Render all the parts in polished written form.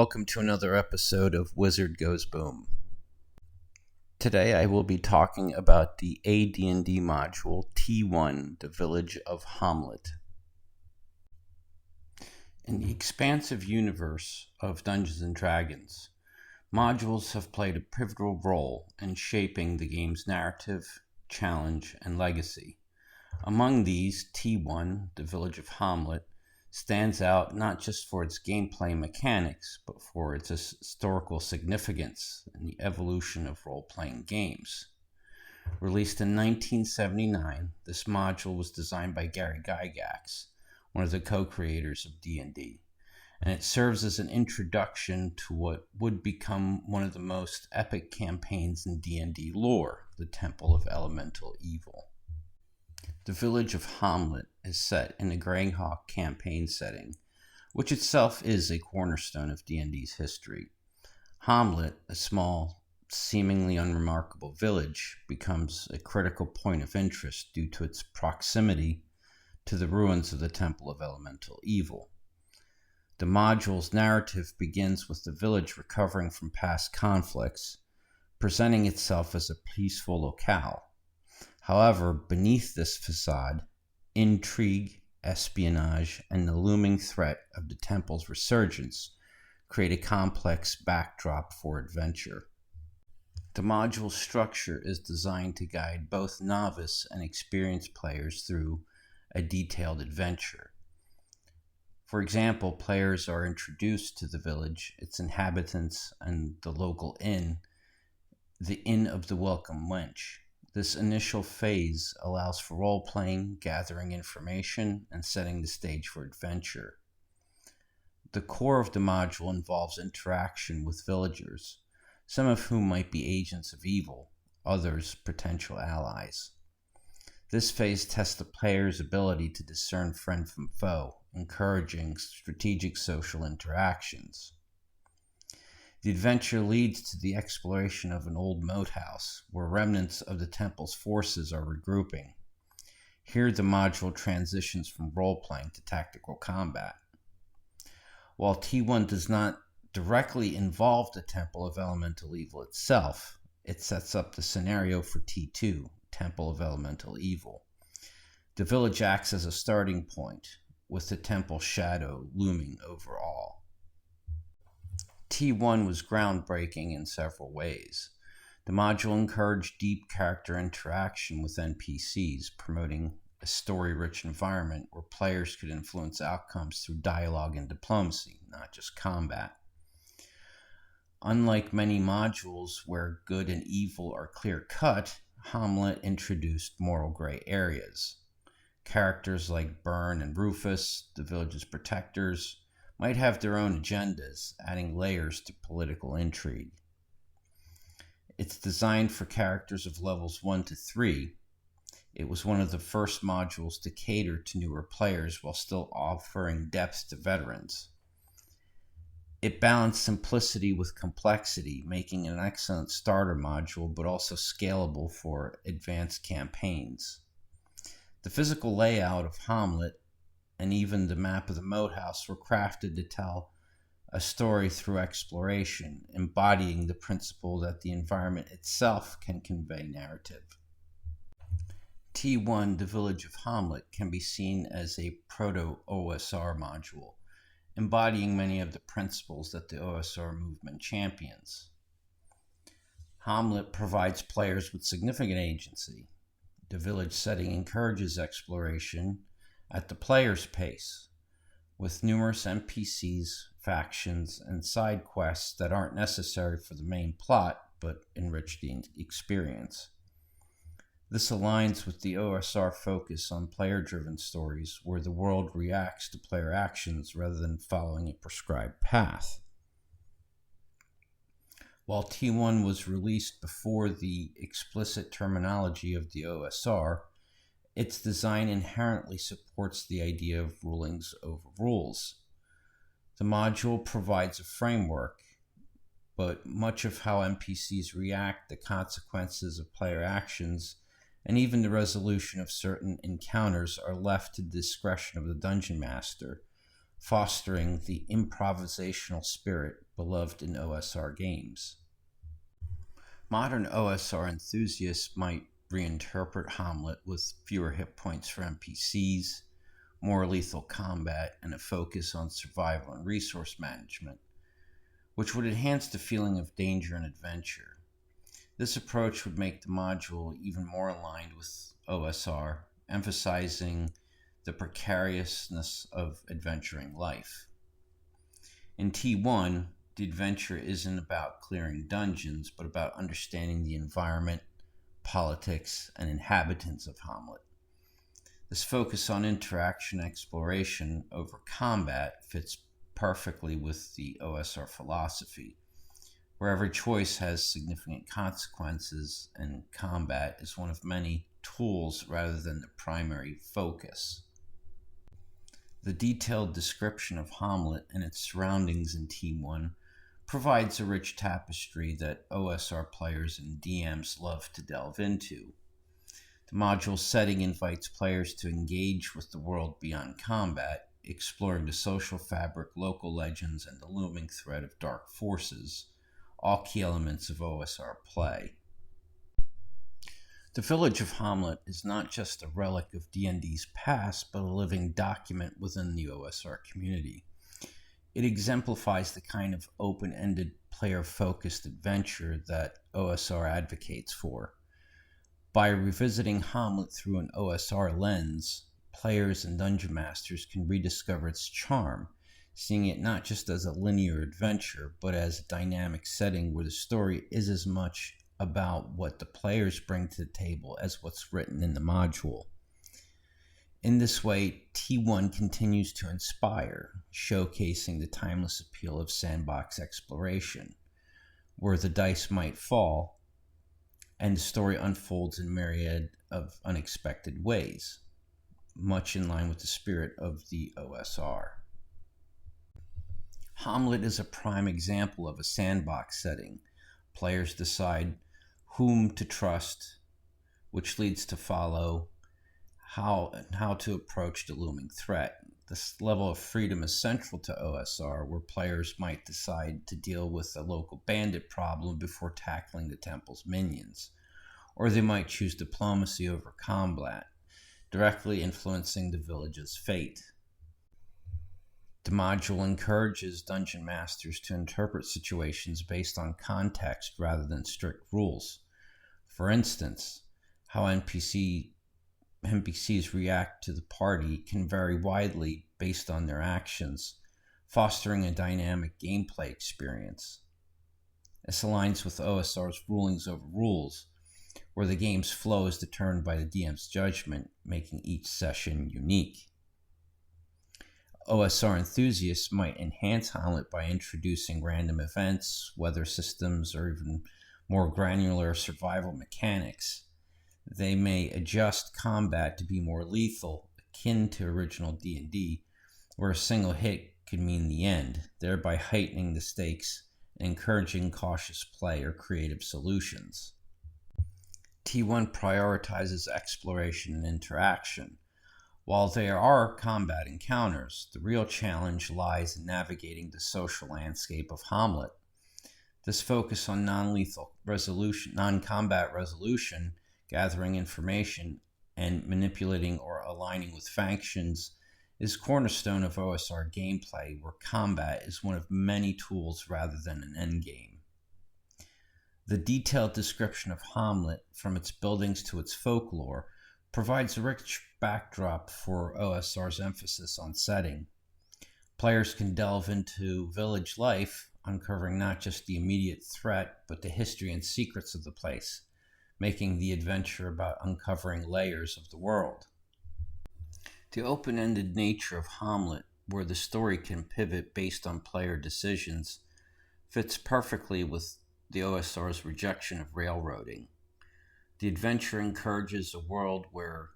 welcome to another episode of Wizard Goes Boom. Today I will be talking about the AD&D module T1, the Village of Hommlet. In the expansive universe of Dungeons & Dragons, modules have played a pivotal role in shaping the game's narrative, challenge, and legacy. Among these, T1, the Village of Hommlet, stands out not just for its gameplay mechanics, but for its historical significance in the evolution of role-playing games. Released in 1979, this module was designed by Gary Gygax, one of the co-creators of D&D, and it serves as an introduction to what would become one of the most epic campaigns in D&D lore, the Temple of Elemental Evil. The Village of Hommlet is set in a Greyhawk campaign setting, which itself is a cornerstone of D&D's history. Hommlet, a small, seemingly unremarkable village, becomes a critical point of interest due to its proximity to the ruins of the Temple of Elemental Evil. The module's narrative begins with the village recovering from past conflicts, presenting itself as a peaceful locale. However, beneath this facade, intrigue, espionage, and the looming threat of the temple's resurgence create a complex backdrop for adventure. The module's structure is designed to guide both novice and experienced players through a detailed adventure. For example, players are introduced to the village, its inhabitants, and the local inn, the Inn of the Welcome Wench. This initial phase allows for role-playing, gathering information, and setting the stage for adventure. The core of the module involves interaction with villagers, some of whom might be agents of evil, others potential allies. This phase tests the player's ability to discern friend from foe, encouraging strategic social interactions. The adventure leads to the exploration of an old moat house, where remnants of the temple's forces are regrouping. Here the module transitions from role-playing to tactical combat. While T1 does not directly involve the Temple of Elemental Evil itself, it sets up the scenario for T2, Temple of Elemental Evil. The village acts as a starting point, with the temple's shadow looming over all. T1 was groundbreaking in several ways. The module encouraged deep character interaction with NPCs, promoting a story-rich environment where players could influence outcomes through dialogue and diplomacy, not just combat. Unlike many modules where good and evil are clear-cut, Hommlet introduced moral gray areas. Characters like Byrne and Rufus, the village's protectors, might have their own agendas, adding layers to political intrigue. It's designed for characters of levels 1 to 3. It was one of the first modules to cater to newer players while still offering depth to veterans. It balanced simplicity with complexity, making it an excellent starter module, but also scalable for advanced campaigns. The physical layout of Hommlet and even the map of the moat house were crafted to tell a story through exploration, embodying the principle that the environment itself can convey narrative. T1, the Village of Hommlet, can be seen as a proto-OSR module, embodying many of the principles that the OSR movement champions. Hommlet provides players with significant agency. The village setting encourages exploration at the player's pace, with numerous NPCs, factions, and side quests that aren't necessary for the main plot, but enrich the experience. This aligns with the OSR focus on player-driven stories, where the world reacts to player actions rather than following a prescribed path. While T1 was released before the explicit terminology of the OSR, its design inherently supports the idea of rulings over rules. The module provides a framework, but much of how NPCs react, the consequences of player actions, and even the resolution of certain encounters are left to the discretion of the dungeon master, fostering the improvisational spirit beloved in OSR games. Modern OSR enthusiasts might reinterpret Hommlet with fewer hit points for NPCs, more lethal combat, and a focus on survival and resource management, which would enhance the feeling of danger and adventure. This approach would make the module even more aligned with OSR, emphasizing the precariousness of adventuring life. In T1, the adventure isn't about clearing dungeons, but about understanding the environment, politics, and inhabitants of Hommlet. This focus on interaction and exploration over combat fits perfectly with the OSR philosophy, where every choice has significant consequences and combat is one of many tools rather than the primary focus. The detailed description of Hommlet and its surroundings in T1 provides a rich tapestry that OSR players and DMs love to delve into. The module's setting invites players to engage with the world beyond combat, exploring the social fabric, local legends, and the looming threat of dark forces, all key elements of OSR play. The Village of Hommlet is not just a relic of D&D's past, but a living document within the OSR community. It exemplifies the kind of open-ended, player-focused adventure that OSR advocates for. By revisiting Hommlet through an OSR lens, players and dungeon masters can rediscover its charm, seeing it not just as a linear adventure, but as a dynamic setting where the story is as much about what the players bring to the table as what's written in the module. In this way, T1 continues to inspire, showcasing the timeless appeal of sandbox exploration, where the dice might fall and the story unfolds in a myriad of unexpected ways, much in line with the spirit of the OSR. Hommlet is a prime example of a sandbox setting. Players decide whom to trust, which leads to follow, how to approach the looming threat. This level of freedom is central to OSR, where players might decide to deal with a local bandit problem before tackling the temple's minions, or they might choose diplomacy over combat, directly influencing the village's fate. The module encourages dungeon masters to interpret situations based on context rather than strict rules. For instance, how NPCs react to the party can vary widely based on their actions, fostering a dynamic gameplay experience. This aligns with OSR's rulings over rules, where the game's flow is determined by the DM's judgment, making each session unique. OSR enthusiasts might enhance Hommlet by introducing random events, weather systems, or even more granular survival mechanics. They may adjust combat to be more lethal, akin to original D&D, where a single hit could mean the end, thereby heightening the stakes and encouraging cautious play or creative solutions. T1 prioritizes exploration and interaction. While there are combat encounters, the real challenge lies in navigating the social landscape of Hommlet. This focus on non-combat resolution, gathering information, and manipulating or aligning with factions is cornerstone of OSR gameplay, where combat is one of many tools rather than an endgame. The detailed description of Hommlet, from its buildings to its folklore, provides a rich backdrop for OSR's emphasis on setting. Players can delve into village life, uncovering not just the immediate threat, but the history and secrets of the place, making the adventure about uncovering layers of the world. The open-ended nature of Hommlet, where the story can pivot based on player decisions, fits perfectly with the OSR's rejection of railroading. The adventure encourages a world where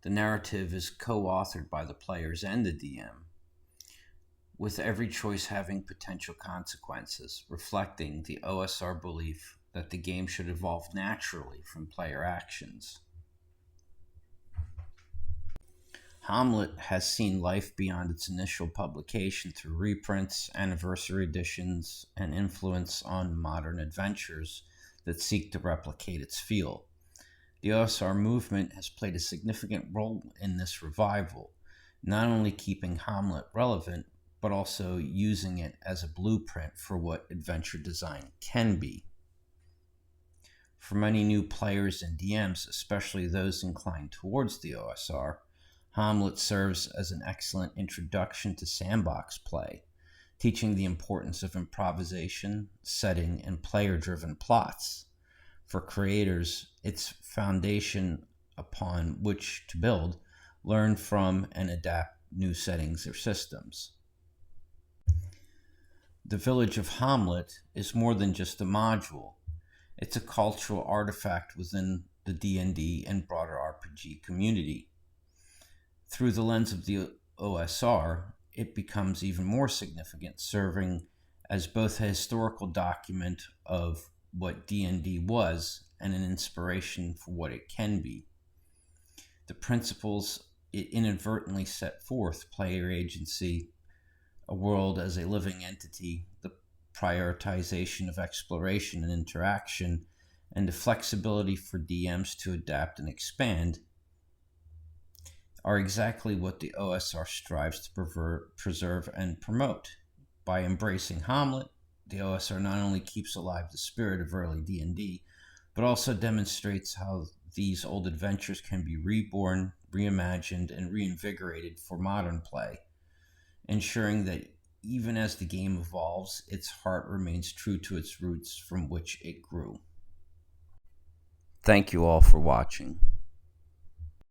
the narrative is co-authored by the players and the DM, with every choice having potential consequences, reflecting the OSR belief that the game should evolve naturally from player actions. Hommlet has seen life beyond its initial publication through reprints, anniversary editions, and influence on modern adventures that seek to replicate its feel. The OSR movement has played a significant role in this revival, not only keeping Hommlet relevant, but also using it as a blueprint for what adventure design can be. For many new players and DMs, especially those inclined towards the OSR, Hommlet serves as an excellent introduction to sandbox play, teaching the importance of improvisation, setting, and player-driven plots. For creators, it's foundation upon which to build, learn from, and adapt new settings or systems. The Village of Hommlet is more than just a module. It's a cultural artifact within the D&D and broader RPG community. Through the lens of the OSR, it becomes even more significant, serving as both a historical document of what D&D was and an inspiration for what it can be. The principles it inadvertently set forth, player agency, a world as a living entity, the prioritization of exploration and interaction, and the flexibility for DMs to adapt and expand, are exactly what the OSR strives to preserve and promote. By embracing Hommlet, the OSR not only keeps alive the spirit of early D&D, but also demonstrates how these old adventures can be reborn, reimagined, and reinvigorated for modern play, ensuring that even as the game evolves, its heart remains true to its roots from which it grew. Thank you all for watching.